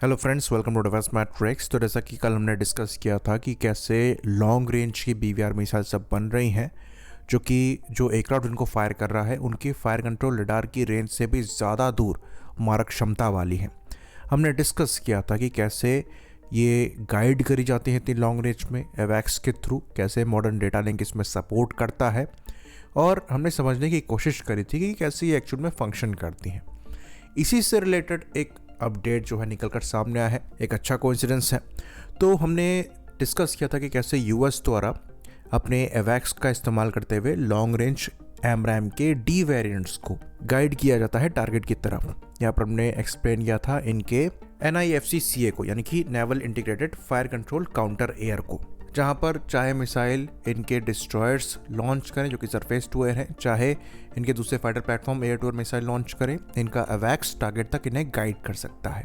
Hello friends, welcome to Defence Matrix. तो जैसा कि कल हमने डिस्कस किया था कि कैसे लॉन्ग रेंज की BVR मिसाइल सब बन रही हैं, जो एयरक्राफ्ट इनको फायर कर रहा है उनकी फायर कंट्रोल रडार की रेंज से भी ज़्यादा दूर मारक क्षमता वाली है। हमने डिस्कस किया था कि कैसे ये गाइड करी जाती हैं इतनी लॉन्ग रेंज में एवैक्स के थ्रू, कैसे मॉडर्न डेटा लिंक इसमें सपोर्ट करता है, और हमने समझने की कोशिश करी थी कि कैसे ये एक्चुअल में फंक्शन करती हैं। इसी से रिलेटेड एक अपडेट जो है निकल कर सामने आया है, एक अच्छा कोइंसिडेंस है। तो हमने डिस्कस किया था कि कैसे यूएस द्वारा अपने एवैक्स का इस्तेमाल करते हुए लॉन्ग रेंज एमरैम के डी वेरिएंट्स को गाइड किया जाता है टारगेट की तरफ। यहाँ पर हमने एक्सप्लेन किया था इनके NIFC-CA को, यानी कि naval integrated fire control counter air को, जहाँ पर चाहे मिसाइल इनके डिस्ट्रॉयर्स लॉन्च करें जो कि सरफेस टू एयर है, चाहे इनके दूसरे fighter platform air to air missile launch करें, इनका एवैक्स टारगेट तक इन्हें गाइड कर सकता है।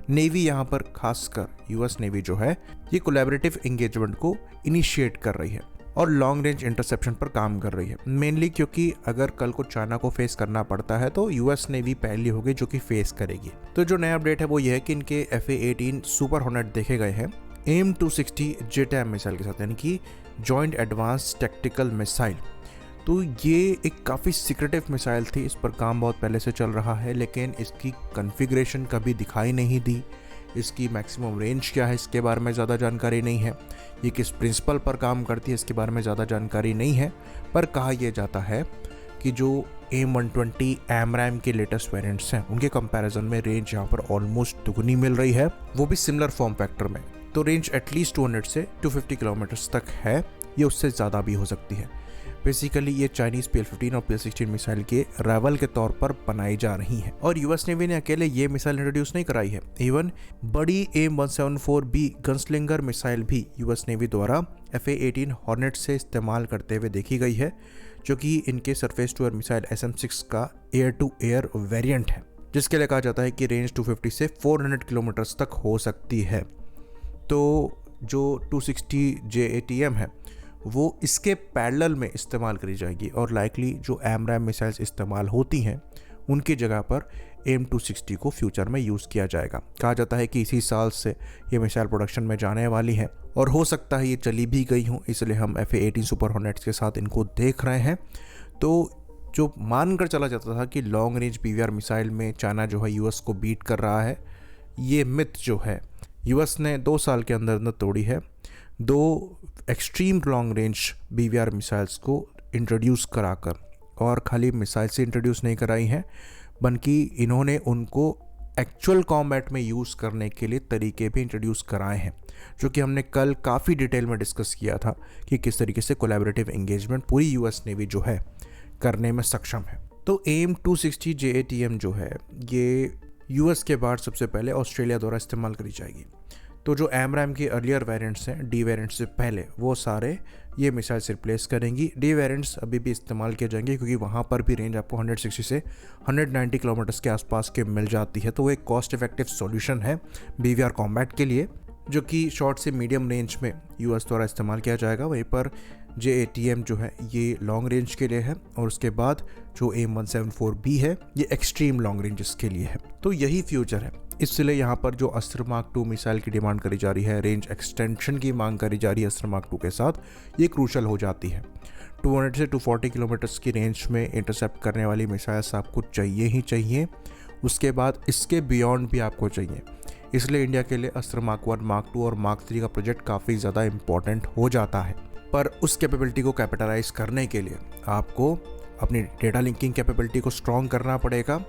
नेवी यहाँ पर खासकर यूएस नेवी जो है ये कोलैबोरेटिव एंगेजमेंट को इनिशिएट कर रही है और लॉन्ग रेंज इंटरसेप्शन पर काम कर रही है, मेनली क्योंकि अगर कल को चाइना को फेस करना पड़ता है तो यूएस नेवी पहली होगी जो कि फेस करेगी। तो जो नया अपडेट है वो ये है कि इनके FA-18 सुपर हॉर्नेट देखे गए हैं AIM-260 JTAM मिसाइल के साथ, यानी कि जॉइंट एडवांस टैक्टिकल मिसाइल। तो ये एक काफ़ी सीक्रेटिव मिसाइल थी, इस पर काम बहुत पहले से चल रहा है, लेकिन इसकी कॉन्फ़िगरेशन कभी दिखाई नहीं दी। इसकी मैक्सिमम रेंज क्या है इसके बारे में ज़्यादा जानकारी नहीं है, ये किस प्रिंसिपल पर काम करती है इसके बारे में ज़्यादा जानकारी नहीं है। पर कहा यह जाता है कि जो AIM-120 एमरैम के लेटेस्ट वेरिएंट्स हैं उनके कंपैरिजन में रेंज यहाँ पर ऑलमोस्ट दुगनी मिल रही है, वो भी सिमिलर फॉर्म फैक्टर में। तो रेंज एटलीस्ट 200 से 250 किलोमीटर्स तक है, ये उससे ज़्यादा भी हो सकती है। बेसिकली ये चाइनीज़ PL-15 और PL-16 मिसाइल के राइवल के तौर पर बनाई जा रही है, और यूएस नेवी ने अकेले ये मिसाइल इंट्रोड्यूस नहीं कराई है। इवन बड़ी AIM-174B गनस्लिंगर मिसाइल भी यूएस नेवी द्वारा FA-18 हॉर्नेट से इस्तेमाल करते हुए देखी गई है, जो कि इनके surface to air missile SM-6 का एयर टू एयर वेरिएंट है, जिसके लिए कहा जाता है कि रेंज 250 से 400 किलोमीटर्स तक हो सकती है। तो जो 260 JATM है वो इसके पैरेलल में इस्तेमाल करी जाएगी, और लाइकली जो एमरैम मिसाइल्स इस्तेमाल होती हैं उनकी जगह पर AIM-260 को फ्यूचर में यूज़ किया जाएगा। कहा जाता है कि इसी साल से ये मिसाइल प्रोडक्शन में जाने वाली है, और हो सकता है ये चली भी गई हूँ, इसलिए हम FA-18 सुपर हॉर्नेट्स के साथ इनको देख रहे हैं। तो जो मानकर चला जाता था कि लॉन्ग रेंज BVR मिसाइल में चाइना जो है यूएस को बीट कर रहा है, ये मिथ जो है यूएस ने 2 साल के अंदर अंदर तोड़ी है। 2 extreme long range BVR missiles को इंट्रोड्यूस कराकर, और खाली मिसाइल से इंट्रोड्यूस नहीं कराई हैं बल्कि इन्होंने उनको एक्चुअल कॉम्बैट में यूज़ करने के लिए तरीके भी इंट्रोड्यूस कराए हैं, जो कि हमने कल काफ़ी डिटेल में डिस्कस किया था कि किस तरीके से कोलैबोरेटिव एंगेजमेंट पूरी यूएस नेवी जो है करने में सक्षम है। तो AIM-260 JATM जो है ये यूएस के बाद सबसे पहले ऑस्ट्रेलिया द्वारा इस्तेमाल करी जाएगी। तो जो एमरैम के अर्लियर वेरिएंट्स हैं डी वेरिएंट्स से पहले, वो सारे ये मिसाइल से रिप्लेस करेंगी। डी वेरिएंट्स अभी भी इस्तेमाल किए जाएंगे क्योंकि वहाँ पर भी रेंज आपको 160 से 190 किलोमीटर्स के आसपास के मिल जाती है। तो वो एक कॉस्ट इफेक्टिव सॉल्यूशन है BVR कॉम्बैट के लिए, जो कि शॉर्ट से मीडियम रेंज में यूएस द्वारा इस्तेमाल किया जाएगा। वहीं पर JATM जो है ये लॉन्ग रेंज के लिए है, और उसके बाद जो AIM-174B है ये एक्सट्रीम लॉन्ग रेंजेस के लिए है। तो यही फ्यूचर है, इसलिए यहाँ पर जो अस्त्र मार्क 2 मिसाइल की डिमांड करी जा रही है, रेंज एक्सटेंशन की मांग करी जा रही है अस्त्र मार्क 2 के साथ, ये क्रूशल हो जाती है। 200 से 240 किलोमीटर्स की रेंज में इंटरसेप्ट करने वाली मिसाइल्स आपको चाहिए ही चाहिए, उसके बाद इसके बियॉन्ड भी आपको चाहिए। इसलिए इंडिया के लिए अस्त्र मार्क 1, मार्क 2 और मार्क 3 का प्रोजेक्ट काफ़ी ज़्यादा इंपॉर्टेंट हो जाता है। पर उस कैपेबिलिटी को कैपिटलाइज करने के लिए आपको अपनी डेटा लिंकिंग कैपेबिलिटी को स्ट्रॉन्ग करना पड़ेगा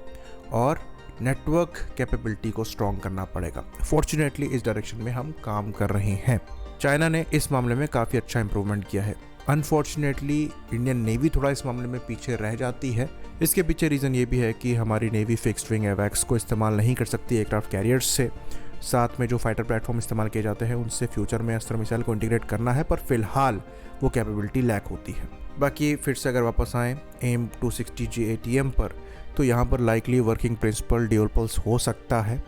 और नेटवर्क कैपेबिलिटी को स्ट्रॉन्ग करना पड़ेगा। फॉर्चुनेटली इस डायरेक्शन में हम काम कर रहे हैं। चाइना ने इस मामले में काफ़ी अच्छा इंप्रूवमेंट किया है। अनफॉर्चुनेटली इंडियन नेवी थोड़ा इस मामले में पीछे रह जाती है। इसके पीछे रीज़न ये भी है कि हमारी नेवी फिक्स्ड विंग एवैक्स को इस्तेमाल नहीं कर सकती एयरक्राफ्ट कैरियर्स से, साथ में जो फाइटर प्लेटफॉर्म इस्तेमाल किए जाते हैं उनसे फ्यूचर में अस्त्र मिसाइल को इंटीग्रेट करना है, पर फिलहाल वो कैपेबिलिटी लैक होती है। बाकी फिर से अगर वापस आएँ AIM-260 JATM पर, तो यहाँ पर likely working principle dual pulse हो सकता है।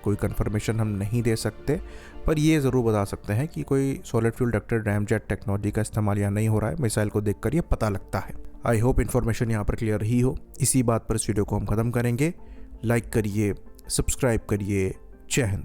कोई कंफर्मेशन हम नहीं दे सकते, पर ये ज़रूर बता सकते हैं कि कोई solid fuel ducted ramjet technology का इस्तेमाल या नहीं हो रहा है। मिसाइल को देखकर ये पता लगता है। आई होप इन्फॉर्मेशन यहाँ पर क्लियर रही हो। इसी बात पर इस वीडियो को हम ख़त्म करेंगे। लाइक करिए, सब्सक्राइब करिए। जय हिंद।